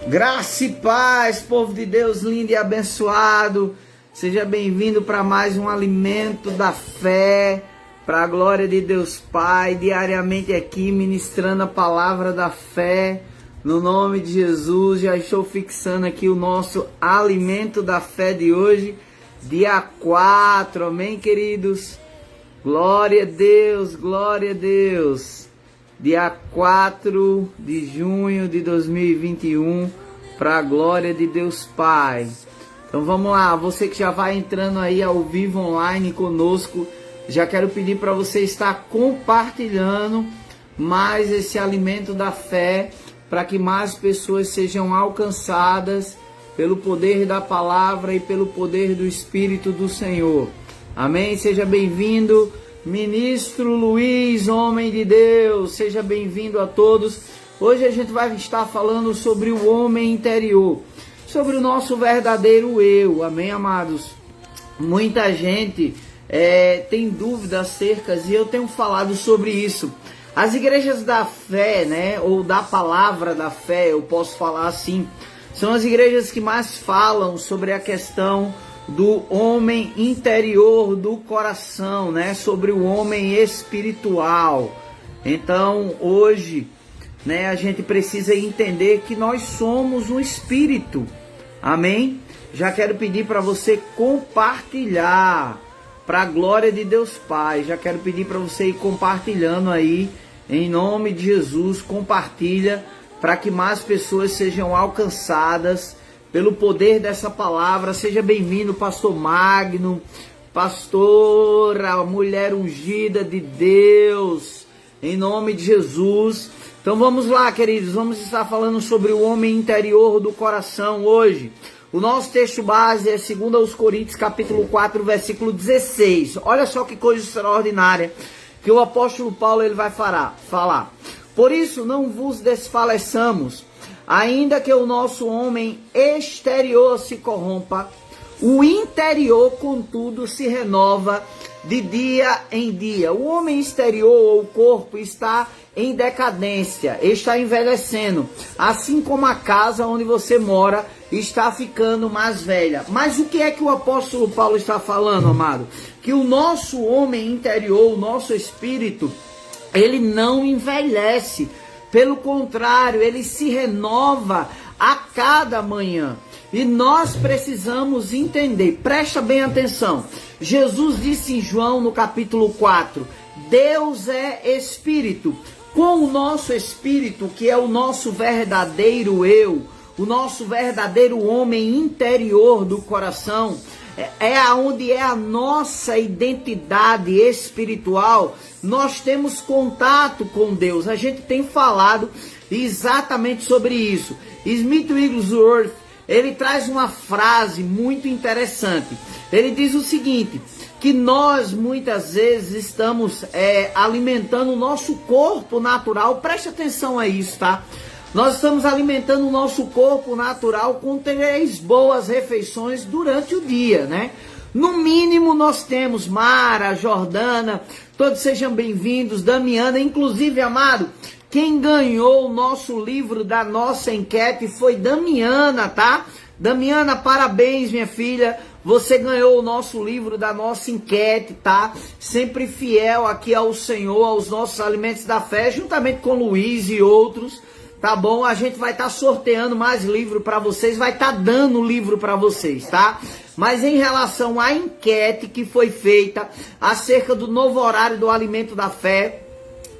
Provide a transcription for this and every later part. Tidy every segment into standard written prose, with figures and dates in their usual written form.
Graça e paz, povo de Deus lindo e abençoado. Seja bem-vindo para mais um alimento da fé, para a glória de Deus Pai, diariamente aqui ministrando a palavra da fé. No nome de Jesus, já estou fixando aqui o nosso alimento da fé de hoje, dia 4, amém, queridos? Glória a Deus, glória a Deus. Dia 4 de junho de 2021, para a glória de Deus Pai. Então vamos lá, você que já vai entrando aí ao vivo online conosco, já quero pedir para você estar compartilhando mais esse alimento da fé, para que mais pessoas sejam alcançadas pelo poder da palavra e pelo poder do Espírito do Senhor. Amém? Seja bem-vindo, Ministro Luiz, homem de Deus, seja bem-vindo a todos. Hoje a gente vai estar falando sobre o homem interior, sobre o nosso verdadeiro eu, amém, amados? Muita gente tem dúvidas acerca, e eu tenho falado sobre isso. As igrejas da fé, né, ou da palavra da fé, eu posso falar assim, são as igrejas que mais falam sobre a questão do homem interior do coração, né? Sobre o homem espiritual. Então, hoje, né, a gente precisa entender que nós somos um espírito. Amém? Já quero pedir para você compartilhar para a glória de Deus Pai. Já quero pedir para você ir compartilhando aí, em nome de Jesus, compartilha para que mais pessoas sejam alcançadas pelo poder dessa palavra. Seja bem-vindo, pastor Magno, pastora, mulher ungida de Deus, em nome de Jesus. Então vamos lá, queridos, vamos estar falando sobre o homem interior do coração hoje. O nosso texto base é 2 Coríntios, capítulo 4, versículo 16. Olha só que coisa extraordinária que o apóstolo Paulo ele vai falar. Por isso não vos desfaleçamos, ainda que o nosso homem exterior se corrompa, o interior, contudo, se renova de dia em dia. O homem exterior, ou o corpo, está em decadência, está envelhecendo, assim como a casa onde você mora está ficando mais velha. Mas o que é que o apóstolo Paulo está falando, amado? Que o nosso homem interior, o nosso espírito, ele não envelhece. Pelo contrário, ele se renova a cada manhã. E nós precisamos entender, presta bem atenção. Jesus disse em João no capítulo 4, Deus é espírito. Com o nosso espírito, que é o nosso verdadeiro eu, o nosso verdadeiro homem interior do coração, é aonde é a nossa identidade espiritual. Nós temos contato com Deus. A gente tem falado exatamente sobre isso. Smith Wigglesworth, ele traz uma frase muito interessante. Ele diz o seguinte, que nós muitas vezes estamos alimentando o nosso corpo natural. Preste atenção a isso, tá? Nós estamos alimentando o nosso corpo natural com 3 boas refeições durante o dia, né? No mínimo nós temos Mara, Jordana, todos sejam bem-vindos, Damiana, inclusive, amado, quem ganhou o nosso livro da nossa enquete foi Damiana, tá? Damiana, parabéns, minha filha, você ganhou o nosso livro da nossa enquete, tá? Sempre fiel aqui ao Senhor, aos nossos alimentos da fé, juntamente com Luiz e outros. Tá bom? A gente vai estar sorteando mais livro para vocês, vai estar dando livro para vocês, tá? Mas em relação à enquete que foi feita acerca do novo horário do alimento da fé,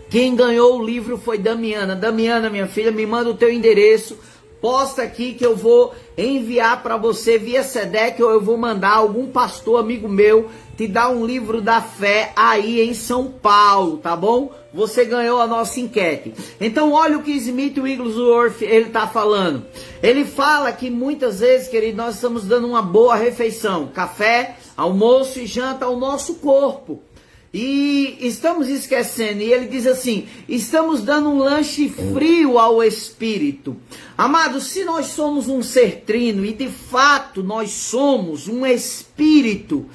quem ganhou o livro foi Damiana. Damiana, minha filha, me manda o teu endereço, posta aqui que eu vou enviar para você via SEDEC, ou eu vou mandar algum pastor amigo meu te dar um livro da fé aí em São Paulo, tá bom? Você ganhou a nossa enquete. Então olha o que Smith Wigglesworth ele está falando. Ele fala que muitas vezes, querido, nós estamos dando uma boa refeição, café, almoço e janta ao nosso corpo. E estamos esquecendo, e ele diz assim, estamos dando um lanche frio ao espírito. Amados, se nós somos um ser trino, e de fato nós somos um espírito,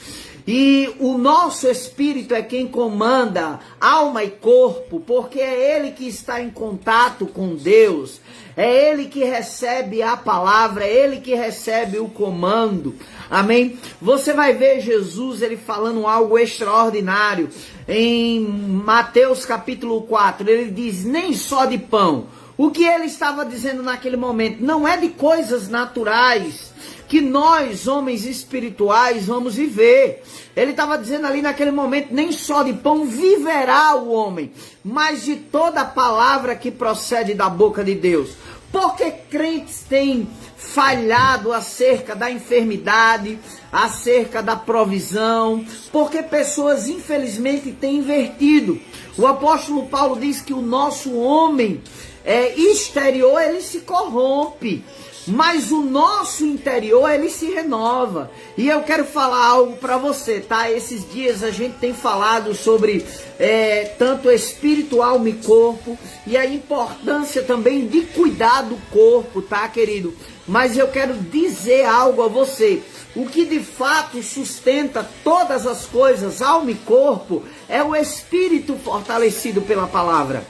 e o nosso espírito é quem comanda alma e corpo, porque é ele que está em contato com Deus, é ele que recebe a palavra, é ele que recebe o comando, amém? Você vai ver Jesus, ele falando algo extraordinário, em Mateus capítulo 4, ele diz, nem só de pão. O que ele estava dizendo naquele momento não é de coisas naturais que nós, homens espirituais, vamos viver. Ele estava dizendo ali naquele momento, nem só de pão viverá o homem, mas de toda a palavra que procede da boca de Deus. Porque crentes têm falhado acerca da enfermidade, acerca da provisão, porque pessoas infelizmente têm invertido. O apóstolo Paulo diz que o nosso homem exterior ele se corrompe, mas o nosso interior ele se renova. E eu quero falar algo para você, tá? Esses dias a gente tem falado sobre tanto espírito, alma e corpo, e a importância também de cuidar do corpo, tá, querido? Mas eu quero dizer algo a você. O que de fato sustenta todas as coisas, alma e corpo, é o espírito fortalecido pela palavra.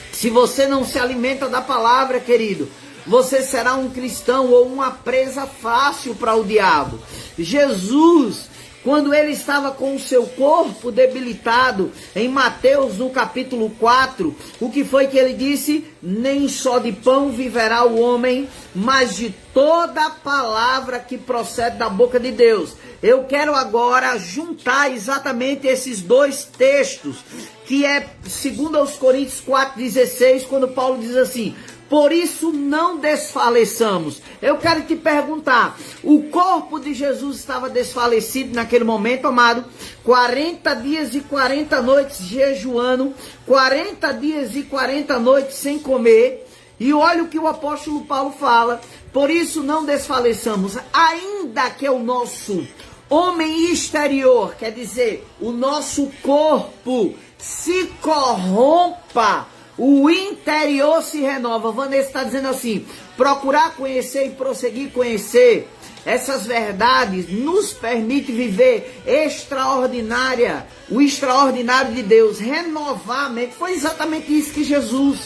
Se você não se alimenta da palavra, querido, você será um cristão ou uma presa fácil para o diabo. Jesus, quando ele estava com o seu corpo debilitado, em Mateus no capítulo 4, o que foi que ele disse? Nem só de pão viverá o homem, mas de toda palavra que procede da boca de Deus. Eu quero agora juntar exatamente esses dois textos, que é 2 Coríntios 4,16, quando Paulo diz assim, por isso não desfaleçamos. Eu quero te perguntar, o corpo de Jesus estava desfalecido naquele momento, amado? 40 dias e 40 noites jejuando, 40 dias e 40 noites sem comer. E olha o que o apóstolo Paulo fala, por isso não desfaleçamos, ainda que o nosso homem exterior, quer dizer, o nosso corpo se corrompa, o interior se renova. Vanessa está dizendo assim, procurar conhecer e prosseguir conhecer essas verdades nos permite viver o extraordinário de Deus, renovar a mente. Foi exatamente isso que Jesus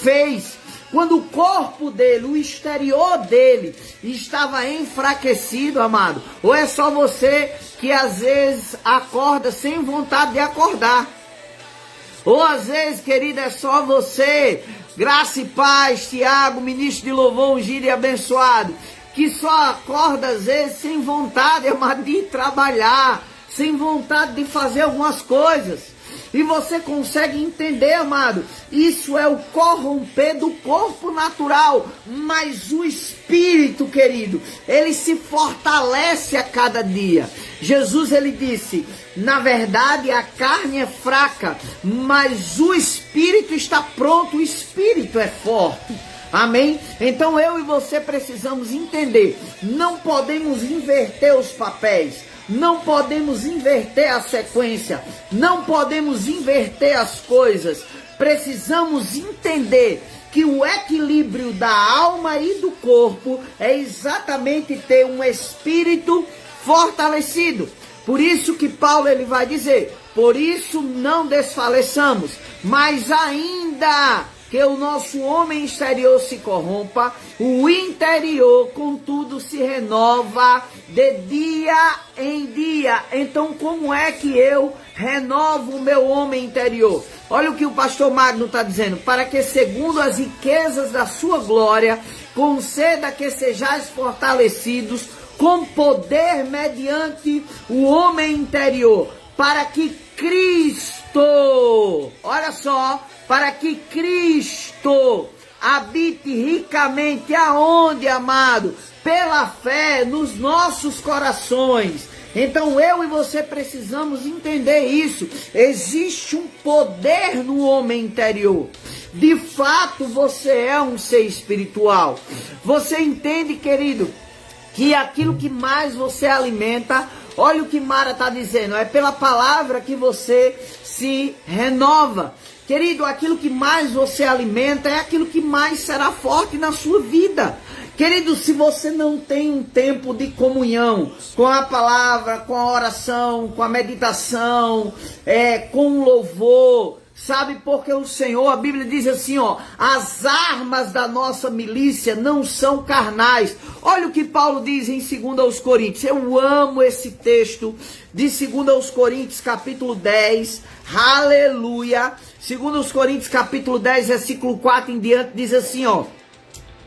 fez. Quando o corpo dele, o exterior dele, estava enfraquecido, amado. Ou é só você que às vezes acorda sem vontade de acordar? Ou às vezes, querida, é só você, graça e paz, Tiago, ministro de louvor, ungido e abençoado, que só acorda às vezes sem vontade, amado, de trabalhar, sem vontade de fazer algumas coisas. E você consegue entender, amado, isso é o corromper do corpo natural, mas o espírito, querido, ele se fortalece a cada dia. Jesus, ele disse, na verdade a carne é fraca, mas o espírito está pronto, o espírito é forte. Amém? Então eu e você precisamos entender, não podemos inverter os papéis. Não podemos inverter a sequência, não podemos inverter as coisas. Precisamos entender que o equilíbrio da alma e do corpo é exatamente ter um espírito fortalecido. Por isso que Paulo ele vai dizer, por isso não desfaleçamos, mas ainda que o nosso homem exterior se corrompa, o interior, contudo, se renova de dia em dia. Então, como é que eu renovo o meu homem interior? Olha o que o pastor Magno está dizendo. Para que, segundo as riquezas da sua glória, conceda que sejais fortalecidos com poder mediante o homem interior, para que Cristo, olha só, para que Cristo habite ricamente aonde, amado? Pela fé nos nossos corações. Então eu e você precisamos entender isso. Existe um poder no homem interior. De fato, você é um ser espiritual. Você entende, querido, que aquilo que mais você alimenta, olha o que Mara está dizendo, é pela palavra que você se renova. Querido, aquilo que mais você alimenta é aquilo que mais será forte na sua vida. Querido, se você não tem um tempo de comunhão com a palavra, com a oração, com a meditação, com o louvor, sabe, porque o Senhor, a Bíblia diz assim, ó, as armas da nossa milícia não são carnais. Olha o que Paulo diz em 2 aos Coríntios. Eu amo esse texto de 2 aos Coríntios, capítulo 10. Aleluia. 2 aos Coríntios, capítulo 10, versículo 4 em diante, diz assim, ó.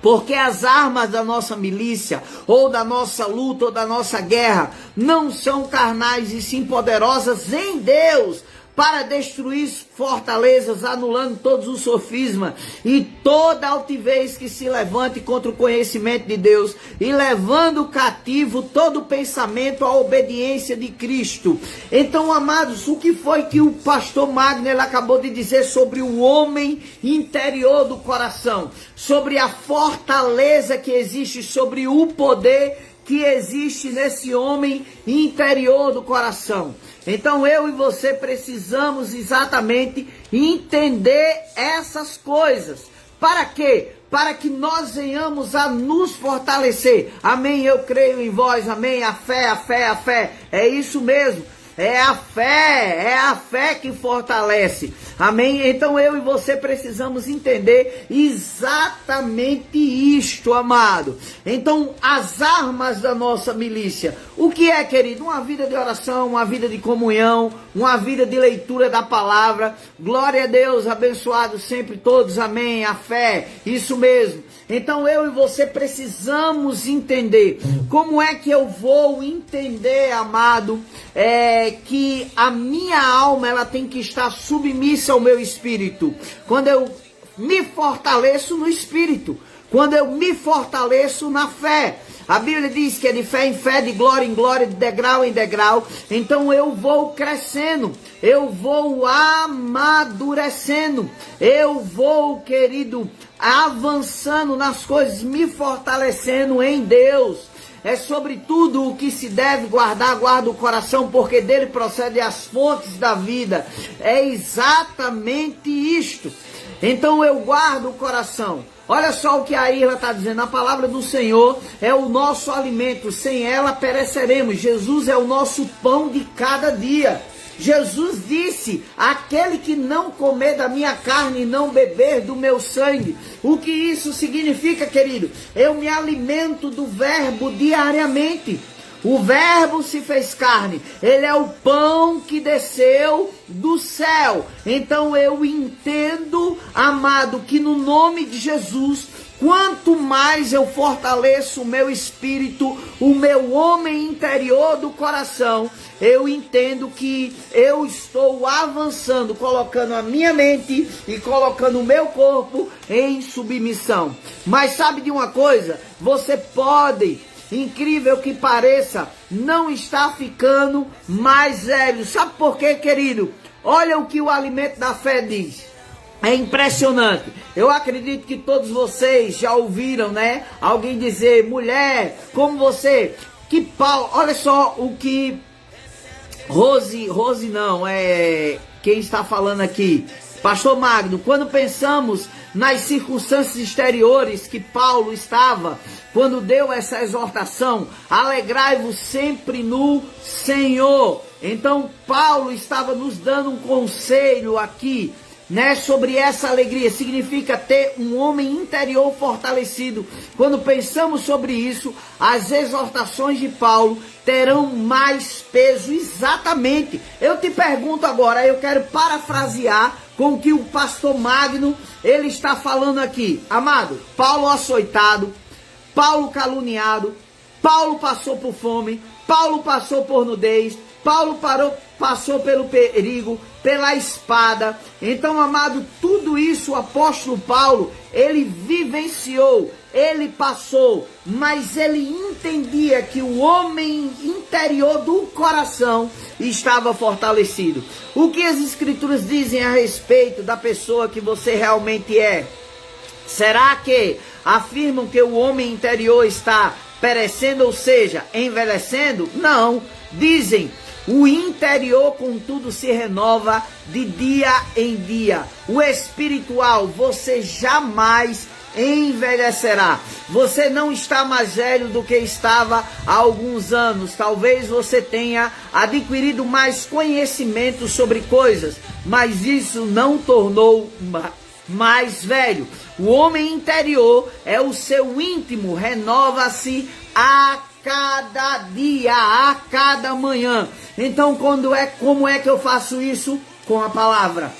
Porque as armas da nossa milícia, ou da nossa luta, ou da nossa guerra, não são carnais e sim poderosas em Deus, para destruir fortalezas, anulando todos os sofismas e toda altivez que se levante contra o conhecimento de Deus, e levando cativo todo pensamento à obediência de Cristo. Então, amados, o que foi que o pastor Magno acabou de dizer sobre o homem interior do coração, sobre a fortaleza que existe, sobre o poder que existe nesse homem interior do coração? Então eu e você precisamos exatamente entender essas coisas. Para quê? Para que nós venhamos a nos fortalecer. Amém? Eu creio em vós. Amém? A fé, a fé, a fé. É isso mesmo. É a fé que fortalece. Amém? Então eu e você precisamos entender exatamente isto, amado. Então, as armas da nossa milícia. O que é, querido? Uma vida de oração, uma vida de comunhão, uma vida de leitura da palavra. Glória a Deus, abençoados sempre todos. Amém? A fé, isso mesmo. Então eu e você precisamos entender. Como é que eu vou entender, amado, que a minha alma ela tem que estar submissa ao meu espírito? Quando eu me fortaleço no espírito, quando eu me fortaleço na fé. A Bíblia diz que é de fé em fé, de glória em glória, de degrau em degrau. Então eu vou crescendo, eu vou amadurecendo, eu vou, querido, avançando nas coisas, me fortalecendo em Deus. É sobre tudo o que se deve guardar, guarda o coração, porque dele procedem as fontes da vida. É exatamente isto. Então eu guardo o coração. Olha só o que a Irla está dizendo. A palavra do Senhor é o nosso alimento. Sem ela pereceremos. Jesus é o nosso pão de cada dia. Jesus disse, aquele que não comer da minha carne e não beber do meu sangue. O que isso significa, querido? Eu me alimento do verbo diariamente. O verbo se fez carne. Ele é o pão que desceu do céu. Então eu entendo, amado, que no nome de Jesus, quanto mais eu fortaleço o meu espírito, o meu homem interior do coração, eu entendo que eu estou avançando, colocando a minha mente e colocando o meu corpo em submissão. Mas sabe de uma coisa? Você pode, incrível que pareça, não está ficando mais velho. Sabe por quê, querido? Olha o que o alimento da fé diz. É impressionante. Eu acredito que todos vocês já ouviram, né? Alguém dizer, mulher, como você, que Paulo, olha só o que Rose não, quem está falando aqui, Pastor Magno, quando pensamos nas circunstâncias exteriores que Paulo estava, quando deu essa exortação, alegrai-vos sempre no Senhor. Então Paulo estava nos dando um conselho aqui, né, sobre essa alegria. Significa ter um homem interior fortalecido. Quando pensamos sobre isso, as exortações de Paulo terão mais peso. Exatamente. Eu te pergunto agora, eu quero parafrasear com o que o pastor Magno, ele está falando aqui. Amado, Paulo açoitado, Paulo caluniado, Paulo passou por fome, Paulo passou por nudez, Paulo passou pelo perigo, pela espada. Então, amado, tudo isso o apóstolo Paulo, ele vivenciou, ele passou, mas ele entendia que o homem interior do coração estava fortalecido. O que as escrituras dizem a respeito da pessoa que você realmente é? Será que afirmam que o homem interior está perecendo, ou seja, envelhecendo? Não. Dizem, O interior, contudo, se renova de dia em dia. O espiritual, você jamais envelhecerá. Você não está mais velho do que estava há alguns anos. Talvez você tenha adquirido mais conhecimento sobre coisas, mas isso não tornou mais velho. O homem interior é o seu íntimo, renova-se a cada dia, a cada manhã. Então, como é que eu faço isso? Com a palavra.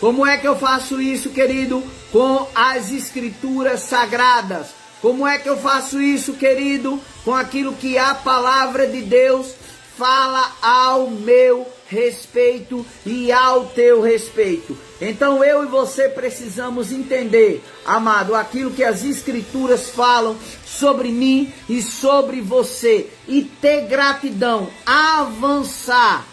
Como é que eu faço isso, querido? Com as escrituras sagradas. Como é que eu faço isso, querido? Com aquilo que a palavra de Deus fala ao meu respeito e ao teu respeito. Então eu e você precisamos entender, amado, aquilo que as escrituras falam sobre mim e sobre você, e ter gratidão, avançar,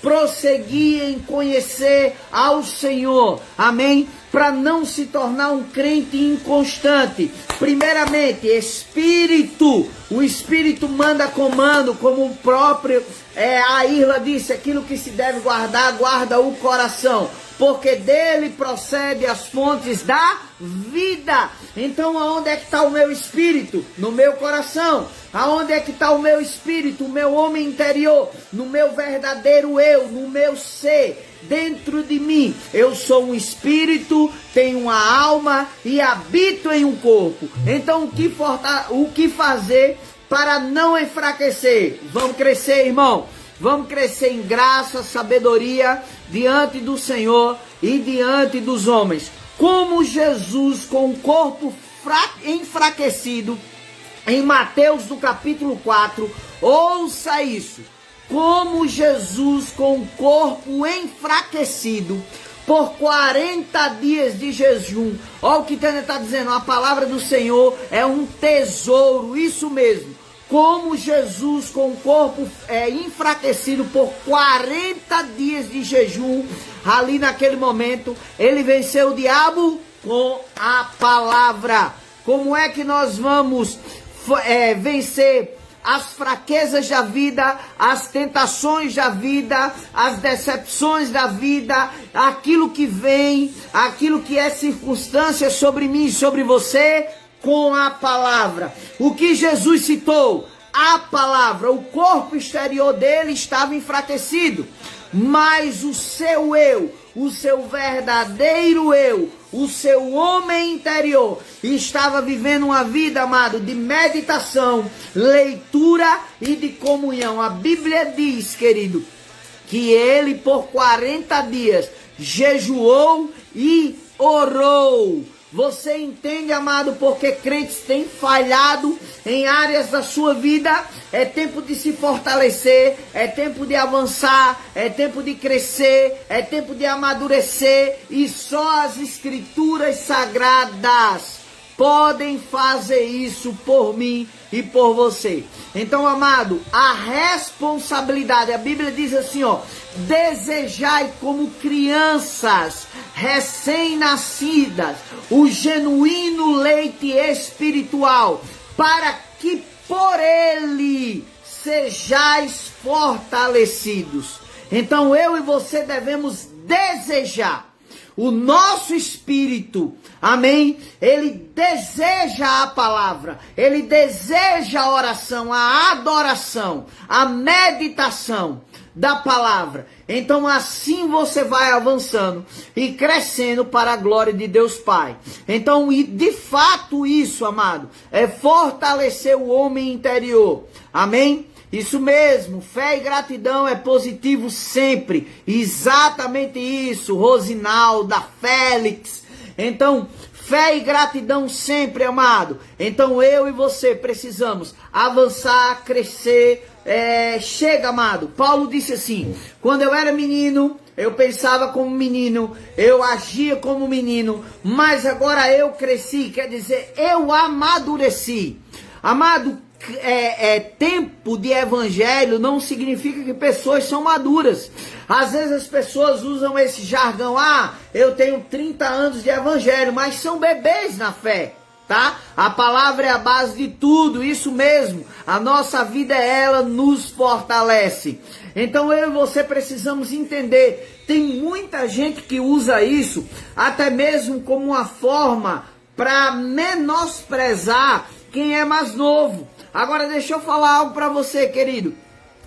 prosseguir em conhecer ao Senhor, amém? Para não se tornar um crente inconstante. Primeiramente, espírito. O espírito manda comando, como o próprio a Irla disse, aquilo que se deve guardar, guarda o coração, porque dele procede as fontes da vida. Então, aonde é que está o meu espírito? No meu coração. Aonde é que está o meu espírito, o meu homem interior? No meu verdadeiro eu, no meu ser, dentro de mim. Eu sou um espírito, tenho uma alma e habito em um corpo. Então, o que fazer para não enfraquecer? Vamos crescer, irmão. Vamos crescer em graça, sabedoria, diante do Senhor e diante dos homens. Como Jesus, com o corpo enfraquecido, em Mateus, no capítulo 4, ouça isso. Como Jesus, com o corpo enfraquecido, por 40 dias de jejum. Olha o que está dizendo, a palavra do Senhor é um tesouro, isso mesmo. Como Jesus, com o corpo enfraquecido por 40 dias de jejum, ali naquele momento, ele venceu o diabo com a palavra. Como é que nós vamos vencer as fraquezas da vida, as tentações da vida, as decepções da vida, aquilo que vem, aquilo que é circunstância sobre mim e sobre você? Com a palavra. O que Jesus citou? A palavra. O corpo exterior dele estava enfraquecido, mas o seu eu, o seu verdadeiro eu, o seu homem interior, estava vivendo uma vida, amado, de meditação, leitura e de comunhão. A Bíblia diz, querido, que ele por 40 dias jejuou e orou. Você entende, amado, porque crentes têm falhado em áreas da sua vida? É tempo de se fortalecer, é tempo de avançar, é tempo de crescer, é tempo de amadurecer, e só as escrituras sagradas podem fazer isso por mim e por você. Então, amado, a responsabilidade, a Bíblia diz assim, ó: desejai como crianças recém-nascidas o genuíno leite espiritual, para que por ele sejais fortalecidos. Então eu e você devemos desejar. O nosso espírito, amém? Ele deseja a palavra, ele deseja a oração, a adoração, a meditação da palavra. Então assim você vai avançando e crescendo para a glória de Deus Pai. Então, de fato, isso, amado, é fortalecer o homem interior. Amém? Isso mesmo, fé e gratidão é positivo sempre. Exatamente isso, Rosinalda, Félix. Então, fé e gratidão sempre, amado. Então eu e você precisamos avançar, crescer. Chega, amado. Paulo disse assim: quando eu era menino, eu pensava como menino, eu agia como menino, mas agora eu cresci, quer dizer, eu amadureci. Amado, tempo de evangelho não significa que pessoas são maduras. Às vezes as pessoas usam esse jargão: eu tenho 30 anos de evangelho, mas são bebês na fé. tá? A palavra é a base de tudo, isso mesmo. A nossa vida, ela nos fortalece. Então eu e você precisamos entender, tem muita gente que usa isso até mesmo como uma forma para menosprezar quem é mais novo. Agora deixa eu falar algo para você, querido.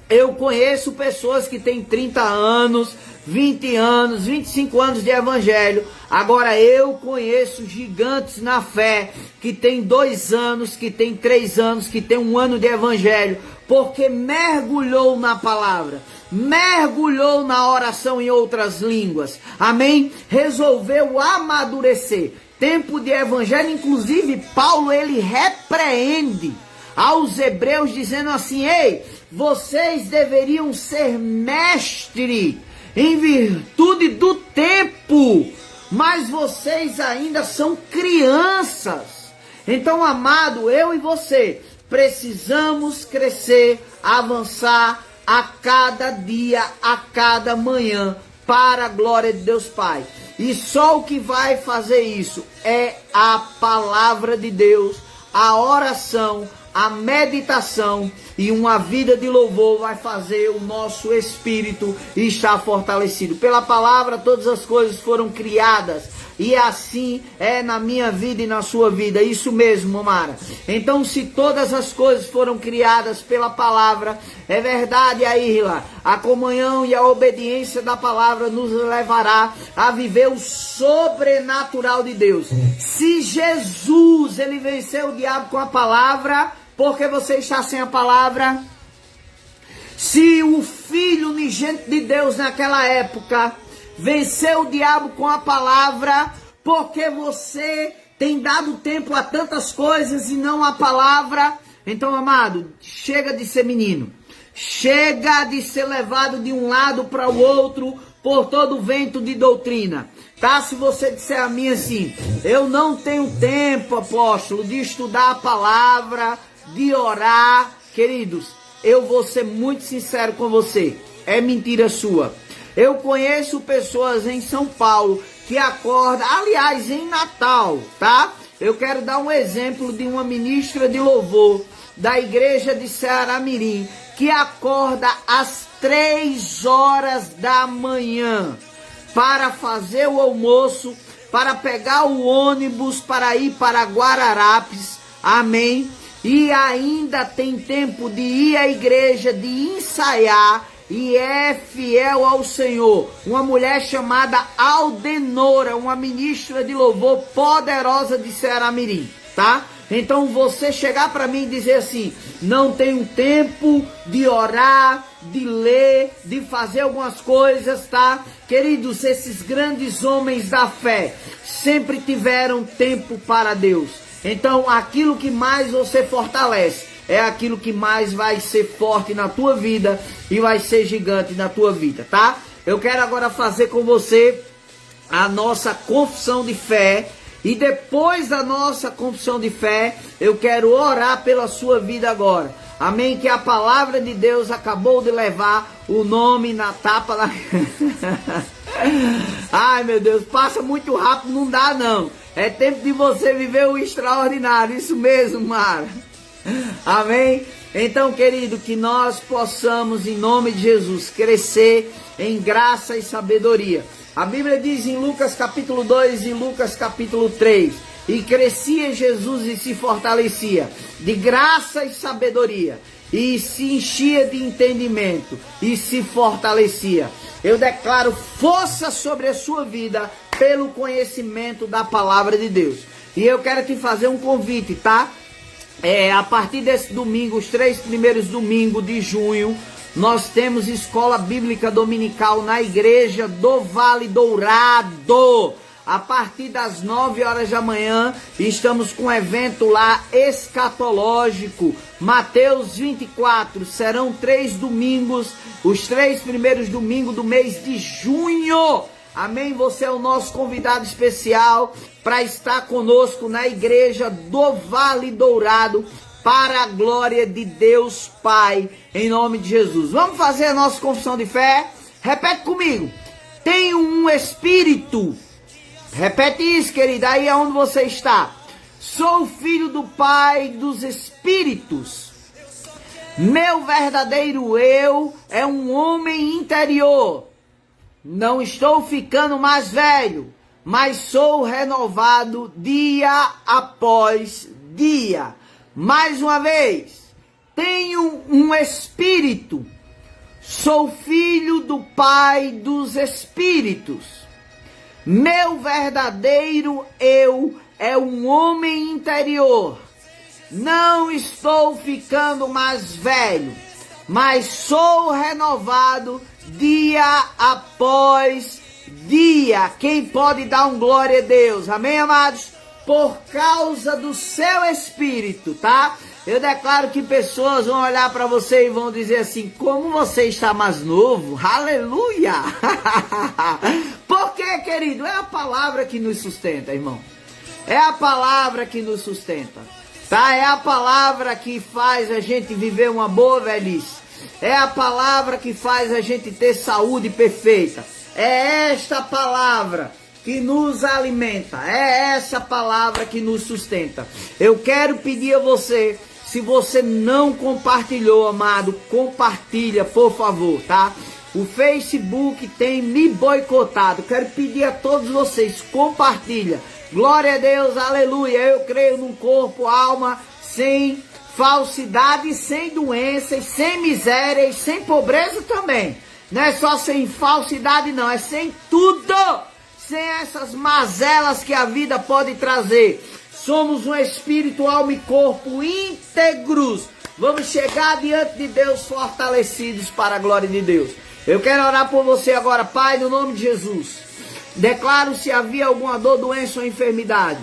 Eu conheço pessoas que têm 30 anos, 20 anos, 25 anos de evangelho. Agora eu conheço gigantes na fé que tem 2 anos, que tem 3 anos, que tem 1 ano de evangelho, porque mergulhou na palavra, mergulhou na oração em outras línguas. Amém? Resolveu amadurecer. Tempo de evangelho, inclusive Paulo, ele repreende aos hebreus dizendo assim: ei, vocês deveriam ser mestre em virtude do tempo, mas vocês ainda são crianças. Então, amado, eu e você precisamos crescer, avançar a cada dia, a cada manhã, para a glória de Deus Pai. E só o que vai fazer isso é a palavra de Deus, a oração, a meditação e uma vida de louvor vai fazer o nosso espírito estar fortalecido. Pela palavra todas as coisas foram criadas e assim é na minha vida e na sua vida. Isso mesmo, Mara. Então, se todas as coisas foram criadas pela palavra, é verdade, Airla, a comunhão e a obediência da palavra nos levará a viver o sobrenatural de Deus. Se Jesus, ele venceu o diabo com a palavra, porque você está sem a palavra? Se o Filho unigênito de Deus naquela época venceu o diabo com a palavra, porque você tem dado tempo a tantas coisas e não a palavra? Então, amado, chega de ser menino, chega de ser levado de um lado para o outro por todo o vento de doutrina, tá? Se você disser a mim assim: eu não tenho tempo, apóstolo, de estudar a palavra, de orar, queridos, eu vou ser muito sincero com você, é mentira sua. Eu conheço pessoas em São Paulo que acordam, aliás, em Natal, tá? Eu quero dar um exemplo de uma ministra de louvor da igreja de Ceará Mirim, que acorda às 3 horas da manhã para fazer o almoço, para pegar o ônibus, para ir para Guararapes, amém? E ainda tem tempo de ir à igreja, de ensaiar, e é fiel ao Senhor. Uma mulher chamada Aldenora, uma ministra de louvor poderosa de Ceará Mirim, tá? Então você chegar para mim e dizer assim: não tenho tempo de orar, de ler, de fazer algumas coisas, tá? Queridos, esses grandes homens da fé sempre tiveram tempo para Deus. Então aquilo que mais você fortalece é aquilo que mais vai ser forte na tua vida e vai ser gigante na tua vida, tá? Eu quero agora fazer com você a nossa confissão de fé. E depois da nossa confissão de fé, eu quero orar pela sua vida agora. Amém? Que a palavra de Deus acabou de levar o nome na tapa da... Ai, meu Deus, passa muito rápido, não dá não. É tempo de você viver o extraordinário, isso mesmo, Mara. Amém? Então, querido, que nós possamos, em nome de Jesus, crescer em graça e sabedoria. A Bíblia diz em Lucas capítulo 2 e Lucas capítulo 3: e crescia Jesus e se fortalecia de graça e sabedoria, e se enchia de entendimento e se fortalecia. Eu declaro força sobre a sua vida pelo conhecimento da palavra de Deus. E eu quero te fazer um convite, tá? A partir desse domingo, os 3 primeiros domingos de junho, nós temos escola bíblica dominical na igreja do Vale Dourado. A partir das 9 horas da manhã, estamos com um evento lá escatológico. Mateus 24, serão 3 domingos, os 3 primeiros domingos do mês de junho. Amém? Você é o nosso convidado especial para estar conosco na igreja do Vale Dourado, para a glória de Deus Pai, em nome de Jesus. Vamos fazer a nossa confissão de fé? Repete comigo: tenho um espírito. Repete isso, querida, aí é onde você está. Sou filho do Pai dos Espíritos. Meu verdadeiro eu é um homem interior. Não estou ficando mais velho, mas sou renovado dia após dia. Mais uma vez, tenho um espírito. Sou filho do Pai dos Espíritos. Meu verdadeiro eu é um homem interior. Não estou ficando mais velho, mas sou renovado dia após dia. Quem pode dar um glória a Deus? Amém, amados? Por causa do seu espírito, tá? Eu declaro que pessoas vão olhar para você e vão dizer assim: como você está mais novo? Aleluia! Por quê, querido? É a palavra que nos sustenta, irmão. É a palavra que nos sustenta, tá? É a palavra que faz a gente viver uma boa velhice. É a palavra que faz a gente ter saúde perfeita. É esta palavra que nos alimenta. É essa palavra que nos sustenta. Eu quero pedir a você, se você não compartilhou, amado, compartilha, por favor, tá? O Facebook tem me boicotado. Quero pedir a todos vocês, compartilha. Glória a Deus, aleluia. Eu creio num corpo, alma, sem falsidade, sem doenças, sem miséria e sem pobreza também. Não é só sem falsidade, não. É sem tudo. Sem essas mazelas que a vida pode trazer. Somos um espírito, alma e corpo íntegros. Vamos chegar diante de Deus fortalecidos para a glória de Deus. Eu quero orar por você agora, Pai, no nome de Jesus. Declaro se havia alguma dor, doença ou enfermidade.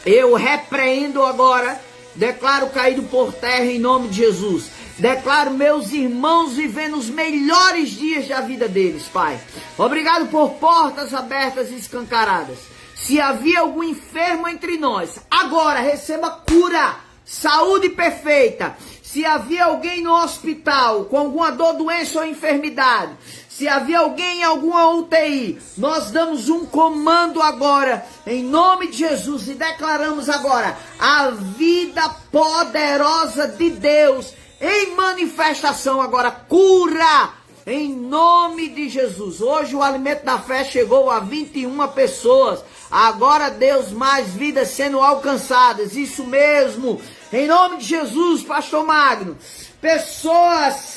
Eu repreendo agora. Declaro caído por terra em nome de Jesus. Declaro meus irmãos vivendo os melhores dias da vida deles, Pai. Obrigado por portas abertas e escancaradas. Se havia algum enfermo entre nós, agora receba cura, saúde perfeita. Se havia alguém no hospital com alguma dor, doença ou enfermidade, se havia alguém em alguma UTI, nós damos um comando agora, em nome de Jesus, e declaramos agora a vida poderosa de Deus em manifestação agora, cura, em nome de Jesus. Hoje o alimento da fé chegou a 21 pessoas, agora Deus, mais vidas sendo alcançadas, isso mesmo, em nome de Jesus, pastor Magno, pessoas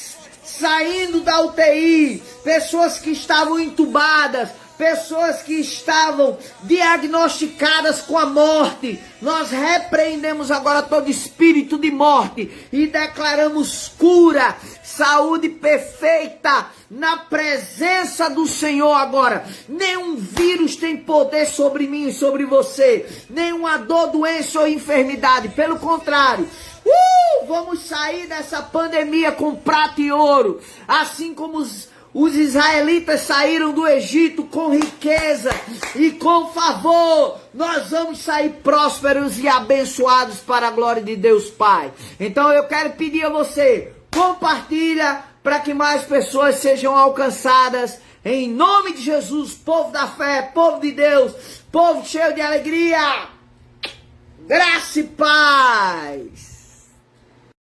saindo da UTI, pessoas que estavam entubadas, pessoas que estavam diagnosticadas com a morte, nós repreendemos agora todo espírito de morte e declaramos cura, saúde perfeita na presença do Senhor agora. Nenhum vírus tem poder sobre mim e sobre você, nenhuma dor, doença ou enfermidade, pelo contrário, vamos sair dessa pandemia com prata e ouro, assim como os israelitas saíram do Egito com riqueza e com favor. Nós vamos sair prósperos e abençoados para a glória de Deus Pai. Então eu quero pedir a você, compartilha para que mais pessoas sejam alcançadas. Em nome de Jesus, povo da fé, povo de Deus, povo cheio de alegria, graça e paz.